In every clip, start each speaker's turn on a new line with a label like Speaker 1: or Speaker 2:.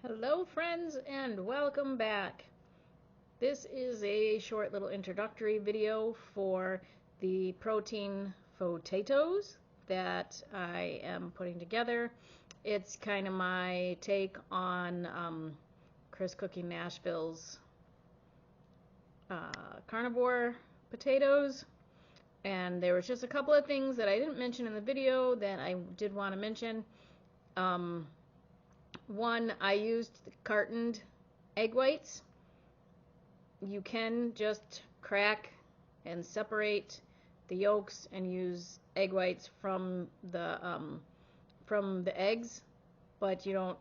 Speaker 1: Hello friends and welcome back. This is a short little introductory video for the protein faux tatoes that I am putting together. It's kind of my take on Chris Cooking Nashville's carnivore potatoes. And there was just a couple of things that I didn't mention in the video that I did want to mention. One, I used cartoned egg whites. You can just crack and separate the yolks and use egg whites from the eggs, but you don't.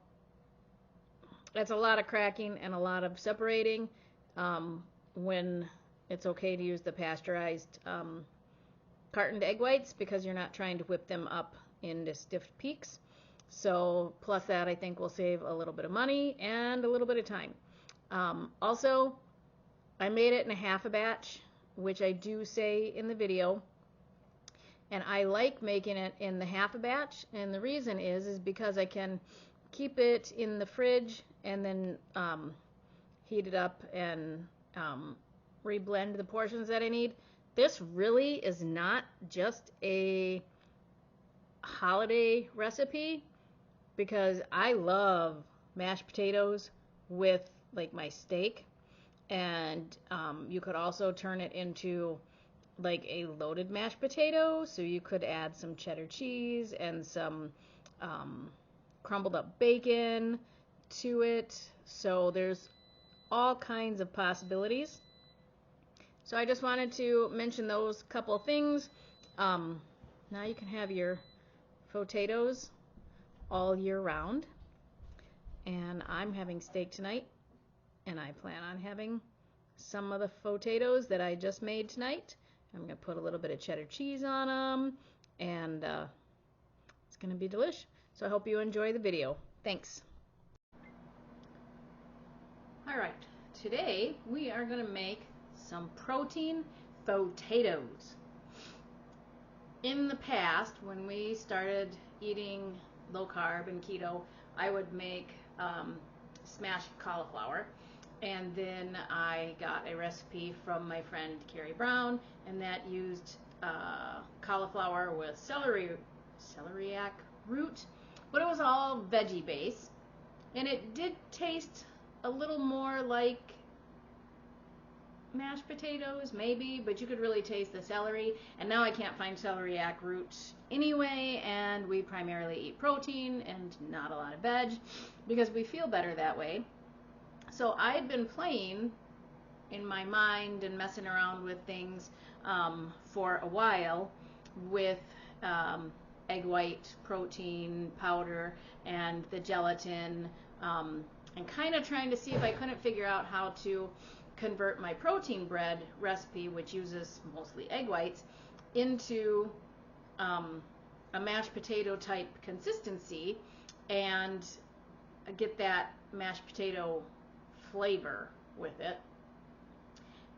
Speaker 1: That's a lot of cracking and a lot of separating. When it's okay to use the pasteurized cartoned egg whites because you're not trying to whip them up into stiff peaks. So plus that, I think will save a little bit of money and a little bit of time. Also, I made it in a half a batch, which I do say in the video. And I like making it in the half a batch. And the reason is because I can keep it in the fridge and then heat it up and reblend the portions that I need. This really is not just a holiday recipe, because I love mashed potatoes with like my steak, and you could also turn it into like a loaded mashed potato, so you could add some cheddar cheese and some crumbled up bacon to it. So there's all kinds of possibilities. So I just wanted to mention those couple of things. Now you can have your potatoes all year round, and I'm having steak tonight, and I plan on having some of the potatoes that I just made tonight. I'm going to put a little bit of cheddar cheese on them, and it's going to be delish. So I hope you enjoy the video. Thanks. Alright, today we are going to make some protein potatoes. In the past, when we started eating low carb and keto, I would make smashed cauliflower, and then I got a recipe from my friend Carrie Brown, and that used cauliflower with celeriac root, but it was all veggie base, and it did taste a little more like mashed potatoes maybe, but you could really taste the celery. And now I can't find celeriac root anyway, and we primarily eat protein and not a lot of veg because we feel better that way. So I'd been playing in my mind and messing around with things for a while with egg white protein powder and the gelatin, and kind of trying to see if I couldn't figure out how to convert my protein bread recipe, which uses mostly egg whites, into a mashed potato type consistency and get that mashed potato flavor with it.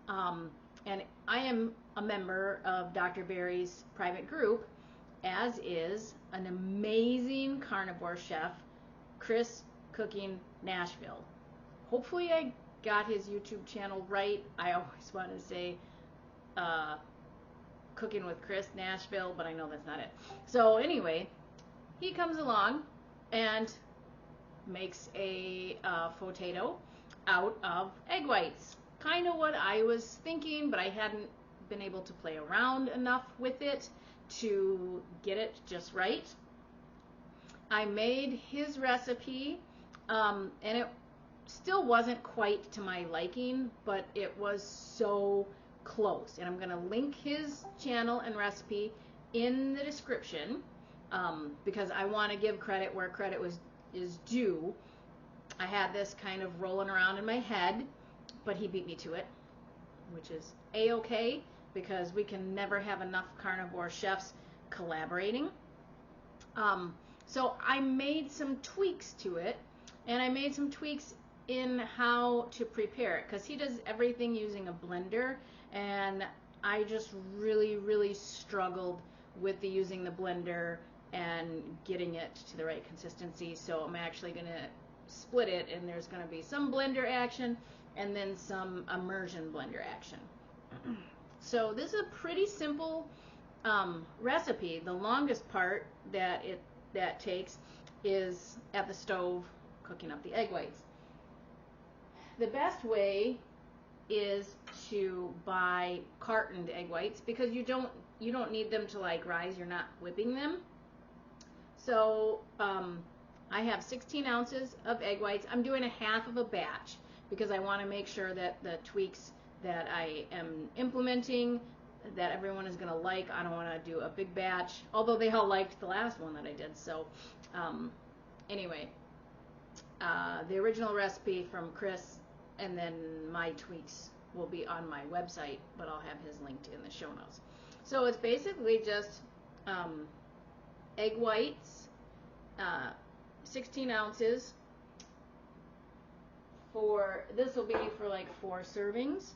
Speaker 1: And I am a member of Dr. Barry's private group, as is an amazing carnivore chef, Chris Cooking Nashville. Hopefully I got his YouTube channel right. I always want to say Cooking with Chris Nashville, but I know that's not it. So anyway, he comes along and makes a potato out of egg whites. Kind of what I was thinking, but I hadn't been able to play around enough with it to get it just right. I made his recipe, and it still wasn't quite to my liking, but it was so close. And I'm going to link his channel and recipe in the description, because I want to give credit where credit is due. I had this kind of rolling around in my head, but he beat me to it, which is a-okay, because we can never have enough carnivore chefs collaborating. So I made some tweaks to it, and I made some tweaks in how to prepare it, because he does everything using a blender, and I just really struggled with using the blender and getting it to the right consistency. So I'm actually going to split it, and there's going to be some blender action and then some immersion blender action. So this is a pretty simple recipe. The longest part that takes is at the stove cooking up the egg whites. The best way is to buy cartoned egg whites because you don't need them to like rise. You're not whipping them. So I have 16 ounces of egg whites. I'm doing a half of a batch because I want to make sure that the tweaks that I am implementing that everyone is going to like. I don't want to do a big batch, although they all liked the last one that I did. So anyway, the original recipe from Chris and then my tweaks will be on my website, but I'll have his linked in the show notes. So it's basically just egg whites, 16 ounces. This will be for like 4 servings.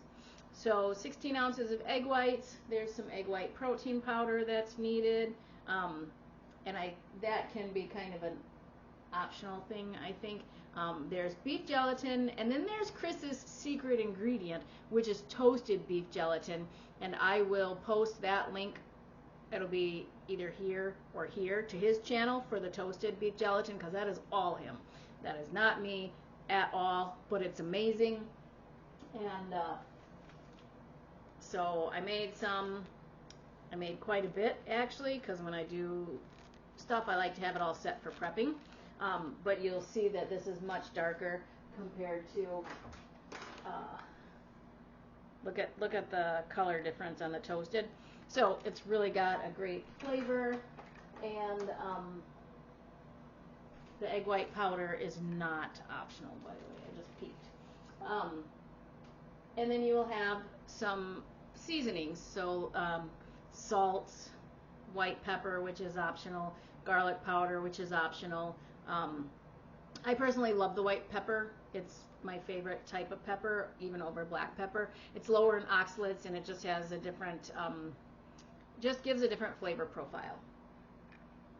Speaker 1: So 16 ounces of egg whites. There's some egg white protein powder that's needed, and that can be kind of an optional thing, I think. There's beef gelatin, and then there's Chris's secret ingredient, which is toasted beef gelatin, and I will post that link. It'll be either here or here to his channel for the toasted beef gelatin, because that is all him. That is not me at all, but it's amazing. And so I made quite a bit actually, because when I do stuff I like to have it all set for prepping. But you'll see that this is much darker compared to look at the color difference on the toasted. So it's really got a great flavor, and the egg white powder is not optional, by the way. I just peeked. And then you will have some seasonings, so salt, white pepper, which is optional, garlic powder, which is optional. I personally love the white pepper. It's my favorite type of pepper, even over black pepper. It's lower in oxalates, and it just has a different, just gives a different flavor profile.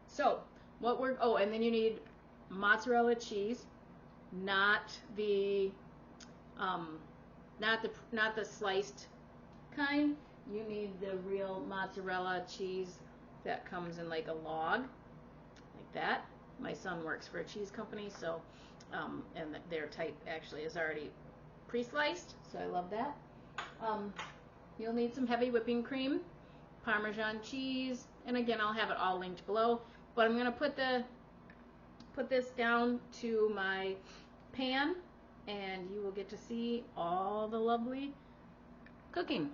Speaker 1: So and then you need mozzarella cheese, not the sliced kind. You need the real mozzarella cheese that comes in like a log, like that. My son works for a cheese company, so and their type actually is already pre-sliced, so I love that. You'll need some heavy whipping cream, Parmesan cheese, and again I'll have it all linked below. But I'm gonna put this down to my pan, and you will get to see all the lovely cooking.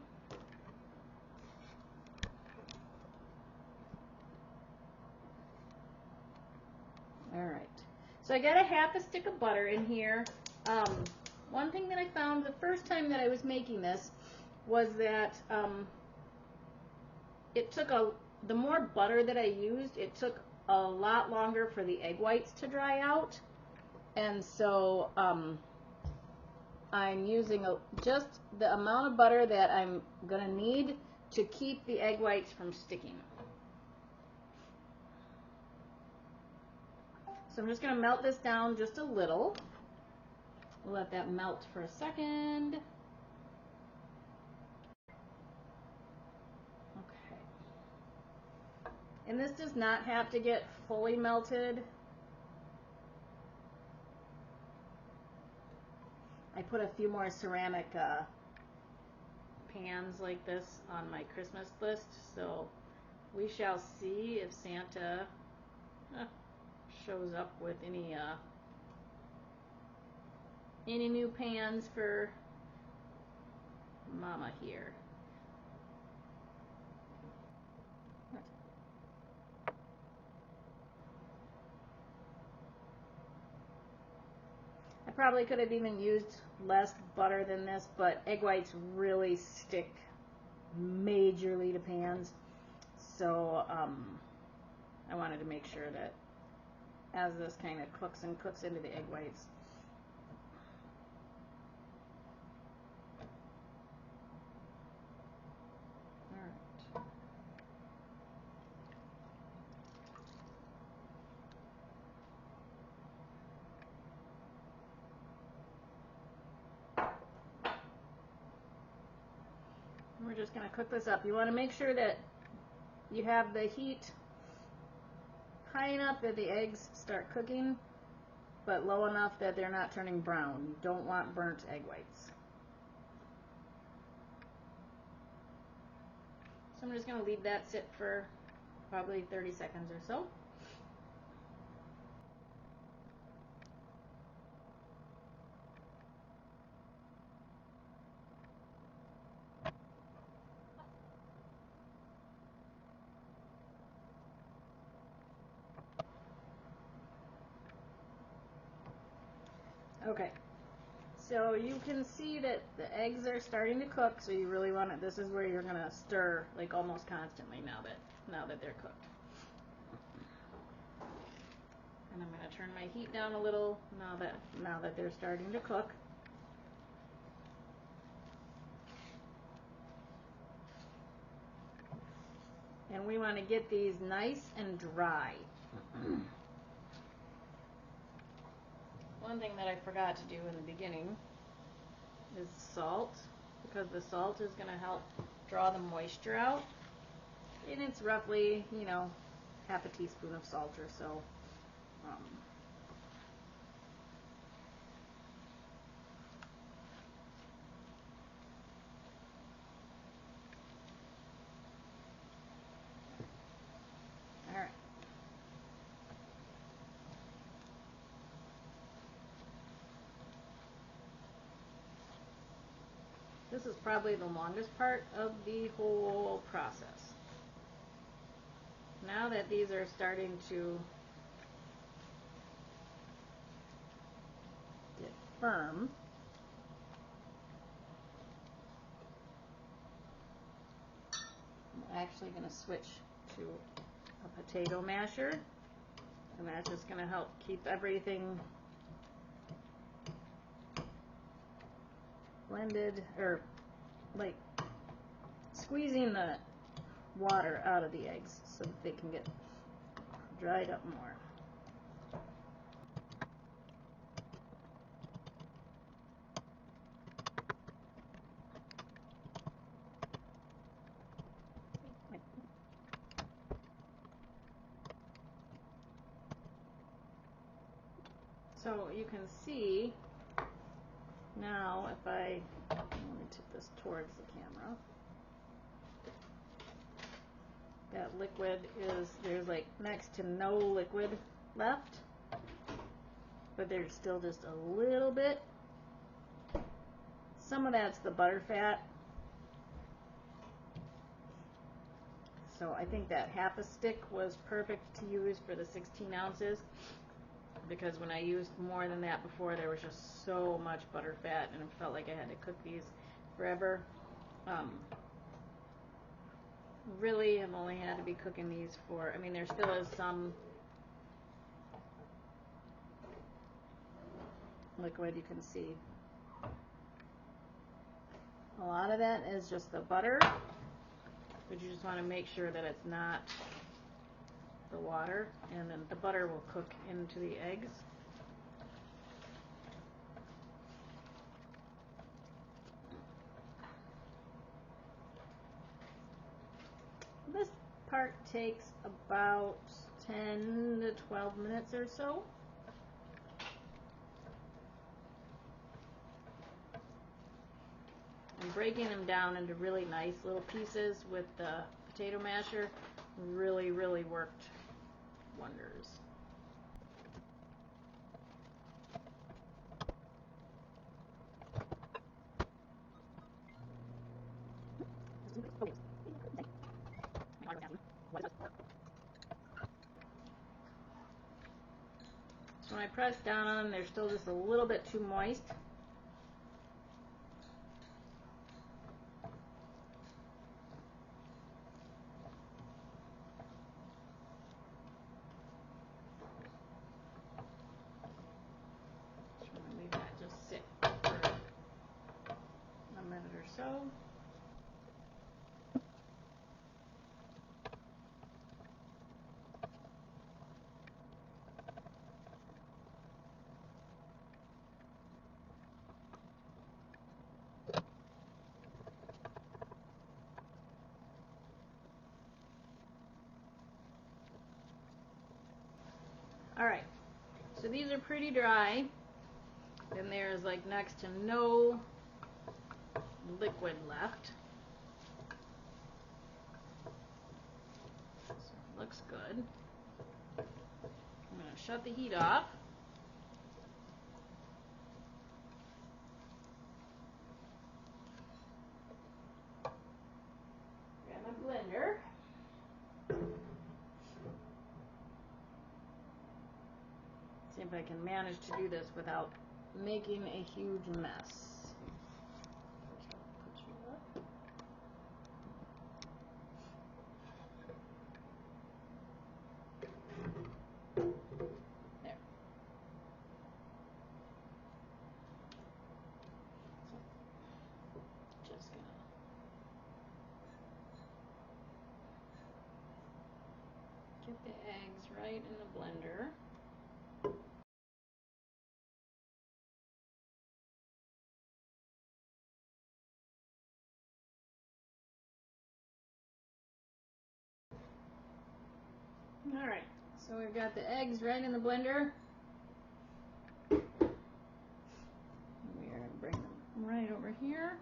Speaker 1: All right, so I got a half a stick of butter in here. One thing that I found the first time that I was making this was that the more butter that I used, it took a lot longer for the egg whites to dry out, and so I'm using just the amount of butter that I'm gonna need to keep the egg whites from sticking. So I'm just going to melt this down just a little. We'll let that melt for a second. Okay. And this does not have to get fully melted. I put a few more ceramic pans like this on my Christmas list, so we shall see if Santa shows up with any new pans for Mama here. I probably could have even used less butter than this, but egg whites really stick majorly to pans, so I wanted to make sure that as this kind of cooks into the egg whites, all right. we're just going to cook this up. You want to make sure that you have the heat high enough that the eggs start cooking, but low enough that they're not turning brown. You don't want burnt egg whites. So I'm just going to leave that sit for probably 30 seconds or so. Okay, so you can see that the eggs are starting to cook, so you really want to, this is where you're going to stir like almost constantly now that they're cooked. And I'm going to turn my heat down a little now that they're starting to cook. And we want to get these nice and dry. One thing that I forgot to do in the beginning is salt, because the salt is going to help draw the moisture out. And it's roughly, you know, half a teaspoon of salt or so. All right. This is probably the longest part of the whole process. Now that these are starting to get firm, I'm actually going to switch to a potato masher, and that's just going to help keep everything blended, or like squeezing the water out of the eggs so that they can get dried up more. So you can see now, if let me tip this towards the camera, that liquid there's like next to no liquid left, but there's still just a little bit. Some of that's the butter fat. So I think that half a stick was perfect to use for the 16 ounces, because when I used more than that before, there was just so much butter fat and it felt like I had to cook these forever. Really, I've only had to be cooking these for, I mean, there still is some liquid, you can see. A lot of that is just the butter, but you just want to make sure that it's not the water, and then the butter will cook into the eggs. This part takes about 10 to 12 minutes or so. And breaking them down into really nice little pieces with the potato masher really worked wonders. So when I press down on them, they're still just a little bit too moist. So Alright, so these are pretty dry, and there's like next to no liquid left. So it looks good. I'm going to shut the heat off. Grab my blender. See if I can manage to do this without making a huge mess. First I'll put you up. There. So, just gonna get the eggs right in the blender. Alright, so we've got the eggs right in the blender. We are going to bring them right over here.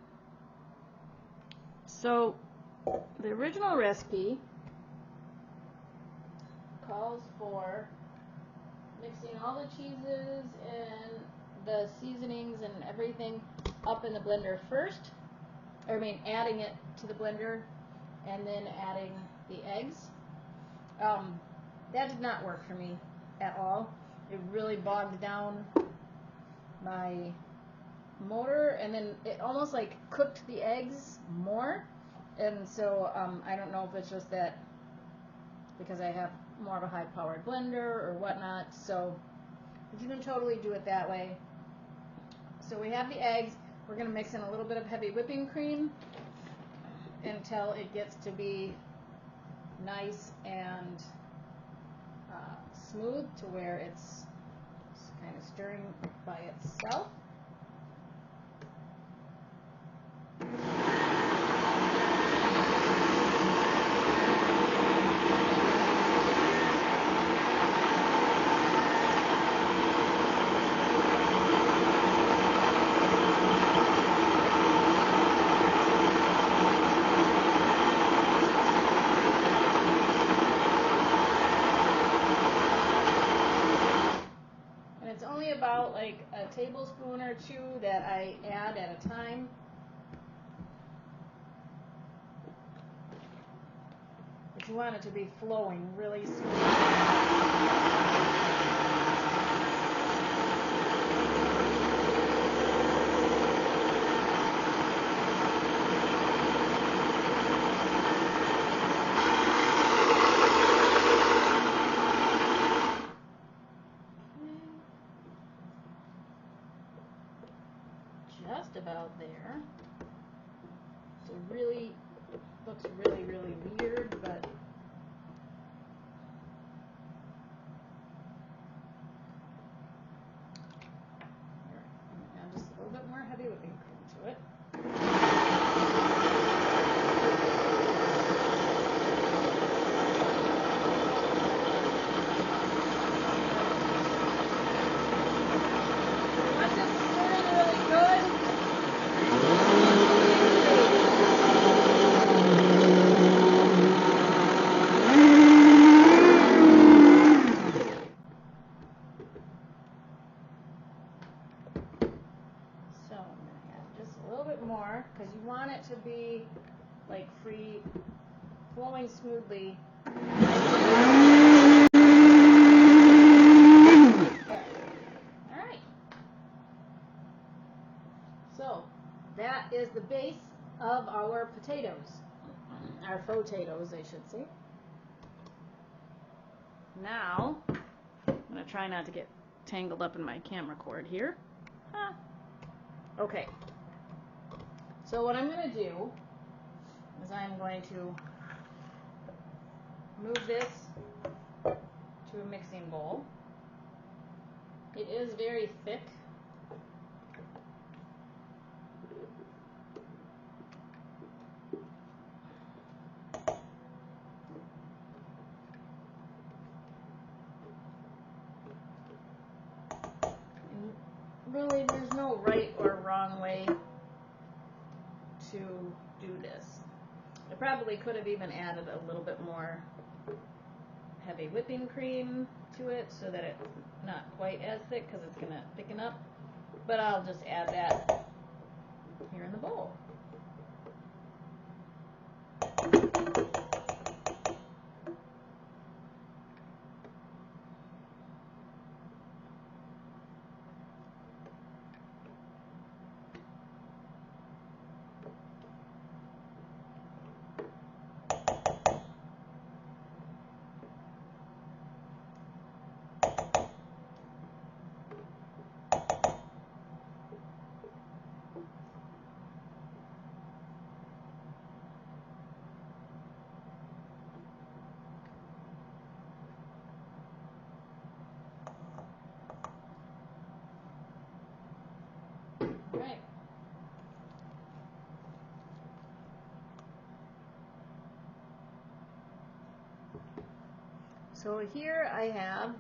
Speaker 1: So, the original recipe calls for mixing all the cheeses and the seasonings and everything up in the blender first. Adding it to the blender and then adding the eggs. That did not work for me at all. It really bogged down my motor, and then it almost like cooked the eggs more. And so I don't know if it's just that because I have more of a high-powered blender or whatnot. So you can totally do it that way. So we have the eggs. We're going to mix in a little bit of heavy whipping cream until it gets to be nice and smooth to where it's kind of stirring by itself. About like a tablespoon or two that I add at a time. But you want it to be flowing really smooth. Just about there. So really looks really weird, but here, I'm gonna add just a little bit more heavy whipping cream to it. Once it's stirring really good, so I'm going to add just a little bit more because you want it to be like free, flowing smoothly. Alright. So that is the base of our potatoes. Our faux potatoes, I should say. Now, I'm going to try not to get tangled up in my camera cord here. Okay. So what I'm going to do is I'm going to move this to a mixing bowl. It is very thick. really, there's no right or wrong way to do this. I probably could have even added a little bit more heavy whipping cream to it so that it's not quite as thick because it's going to thicken up. But I'll just add that here in the bowl. Right. So here I have,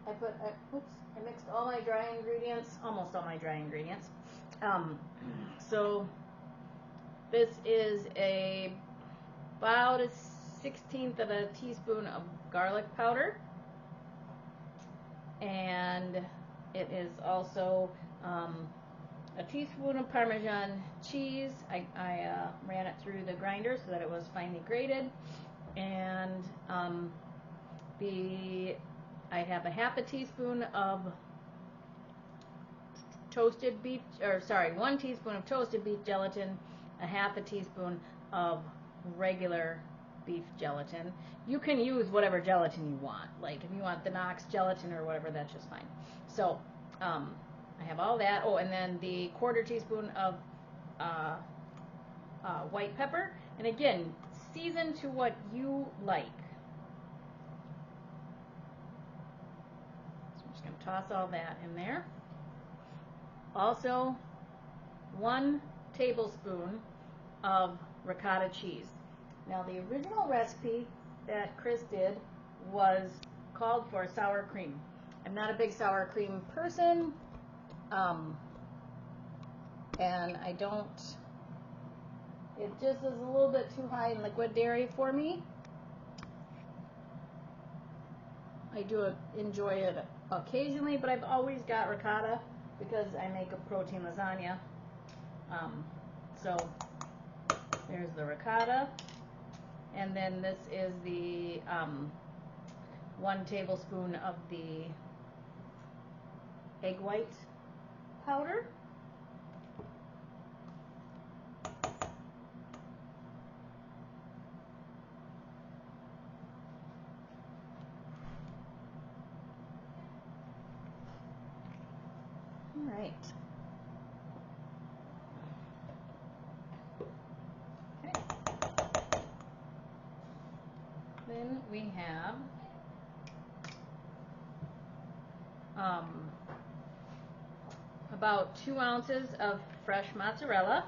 Speaker 1: I mixed all my dry ingredients, almost all my dry ingredients. So this is about a 1/16 of a teaspoon of garlic powder, and it is also a teaspoon of Parmesan cheese. I ran it through the grinder so that it was finely grated, and I have a half a teaspoon of toasted beef, or sorry, 1 teaspoon of toasted beef gelatin, a half a teaspoon of regular beef gelatin. You can use whatever gelatin you want. Like if you want the Knox gelatin or whatever, that's just fine. So I have all that. Oh, and then the 1/4 teaspoon of white pepper. And again, season to what you like. So I'm just going to toss all that in there. Also, 1 tablespoon of ricotta cheese. Now the original recipe that Chris did called for sour cream. I'm not a big sour cream person, and I don't, it just is a little bit too high in liquid dairy for me. I do enjoy it occasionally, but I've always got ricotta because I make a protein lasagna. So there's the ricotta, and then this is the 1 tablespoon of the egg white powder. All right. Okay. Then we have about 2 ounces of fresh mozzarella,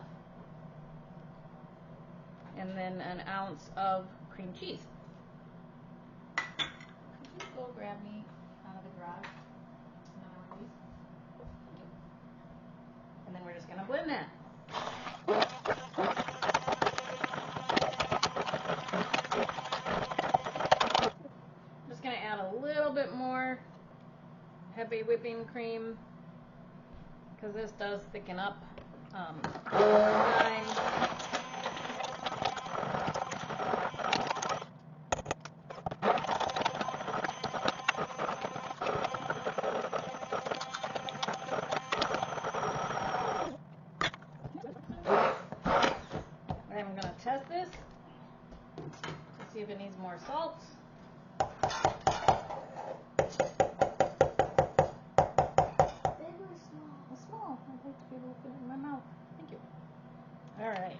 Speaker 1: and then 1 ounce of cream cheese. Could you go grab me out of the garage another one of these? And then we're just going to blend that. I'm just going to add a little bit more heavy whipping cream because this does thicken up over time. I'm going to test this to see if it needs more salt. Big or small? Small. I'd like to be able to put it in my mouth. Thank you. All right.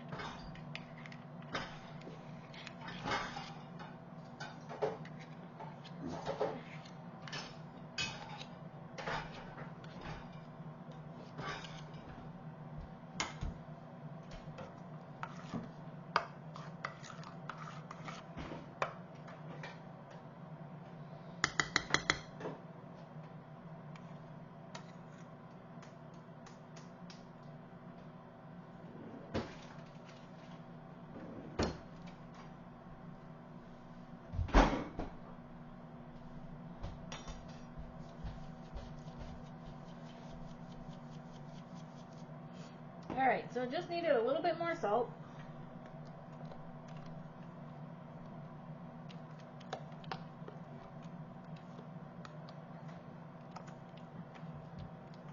Speaker 1: Alright, so just needed a little bit more salt.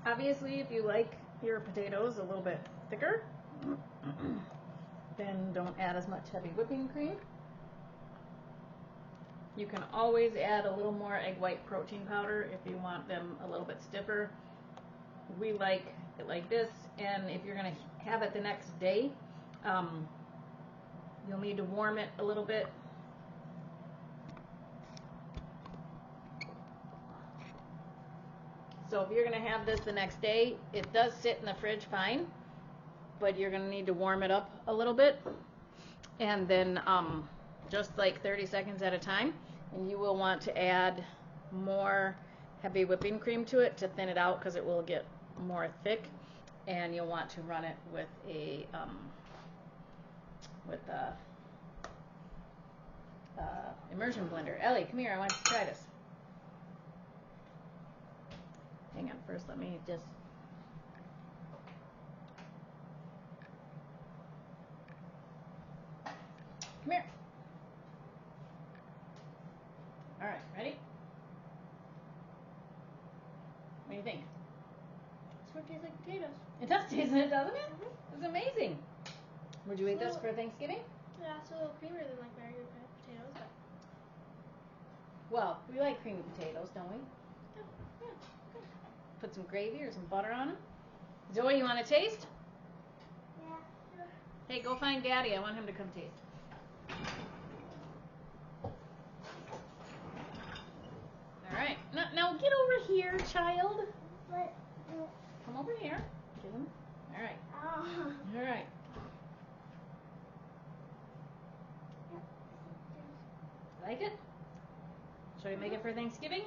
Speaker 1: Obviously, if you like your potatoes a little bit thicker, then don't add as much heavy whipping cream. You can always add a little more egg white protein powder if you want them a little bit stiffer. We like it like this, and if you're going to have it the next day, you'll need to warm it a little bit. So if you're going to have this the next day, it does sit in the fridge fine, but you're going to need to warm it up a little bit, and then just like 30 seconds at a time, and you will want to add more heavy whipping cream to it to thin it out because it will get more thick, and you'll want to run it with a immersion blender. Ellie, come here, I want to try this. Hang on, first let me just... Come here. Alright, ready? What do you think?
Speaker 2: This one tastes like potatoes.
Speaker 1: It does taste it, doesn't it?
Speaker 2: Mm-hmm.
Speaker 1: It's amazing. Would you eat this for Thanksgiving?
Speaker 2: Yeah, it's a little creamier than like regular potatoes, but...
Speaker 1: Well, we like creamy potatoes, don't we?
Speaker 2: Yeah, yeah. Good.
Speaker 1: Put some gravy or some butter on them. Zoe, you want to taste?
Speaker 2: Yeah, sure.
Speaker 1: Hey, go find Daddy. I want him to come taste. All right. Now get over here, child.
Speaker 2: But...
Speaker 1: Come over here. Give him. All right.
Speaker 2: Oh.
Speaker 1: All right. Like it? Shall we make it for Thanksgiving?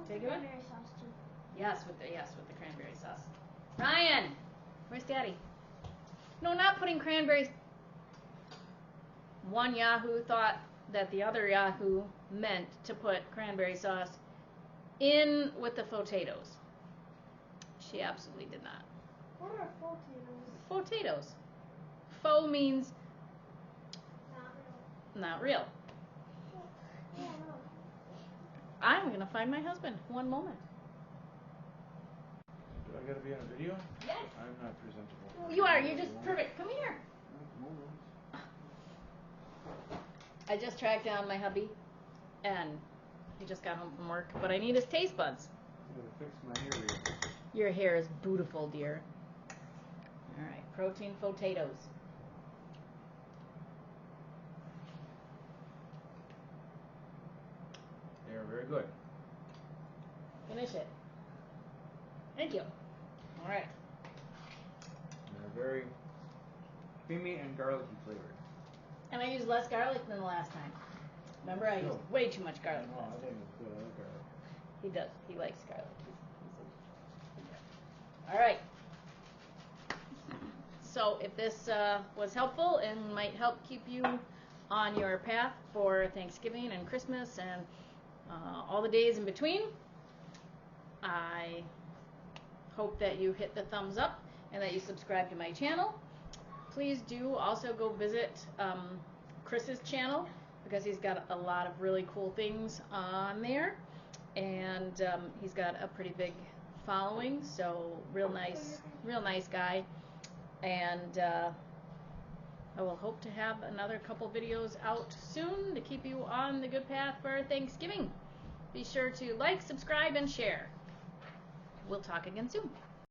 Speaker 1: Take it away.
Speaker 2: Cranberry sauce too.
Speaker 1: Yes, with the cranberry sauce. Ryan, where's Daddy? No, not putting cranberries. One Yahoo thought that the other Yahoo meant to put cranberry sauce in with the potatoes. She absolutely did not.
Speaker 2: What are potatoes?
Speaker 1: Potatoes. Faux means
Speaker 2: Not real.
Speaker 1: not real.
Speaker 2: Yeah, no.
Speaker 1: I'm gonna find my husband. One moment.
Speaker 3: Do I gotta be on a video?
Speaker 1: Yes.
Speaker 3: I'm not presentable.
Speaker 1: You are. You're just perfect. Come here.
Speaker 3: Moment.
Speaker 1: I just tracked down my hubby, and he just got home from work. But I need his taste buds.
Speaker 3: I'm gonna fix my hair here.
Speaker 1: Your hair is beautiful, dear. All right, protein potatoes.
Speaker 3: They are very good.
Speaker 1: Finish it. Thank you. All right.
Speaker 3: And they're very creamy and garlicky flavored.
Speaker 1: And I used less garlic than the last time. Remember, I used way too much garlic
Speaker 3: No, I
Speaker 1: last
Speaker 3: think
Speaker 1: time.
Speaker 3: it's good. I like garlic.
Speaker 1: He does. He likes garlic. All right. So if this was helpful and might help keep you on your path for Thanksgiving and Christmas and all the days in between, I hope that you hit the thumbs up and that you subscribe to my channel. Please do also go visit Chris's channel because he's got a lot of really cool things on there, and he's got a pretty big following, so real nice guy. And I will hope to have another couple videos out soon to keep you on the good path for Thanksgiving. Be sure to like, subscribe, and share. We'll talk again soon.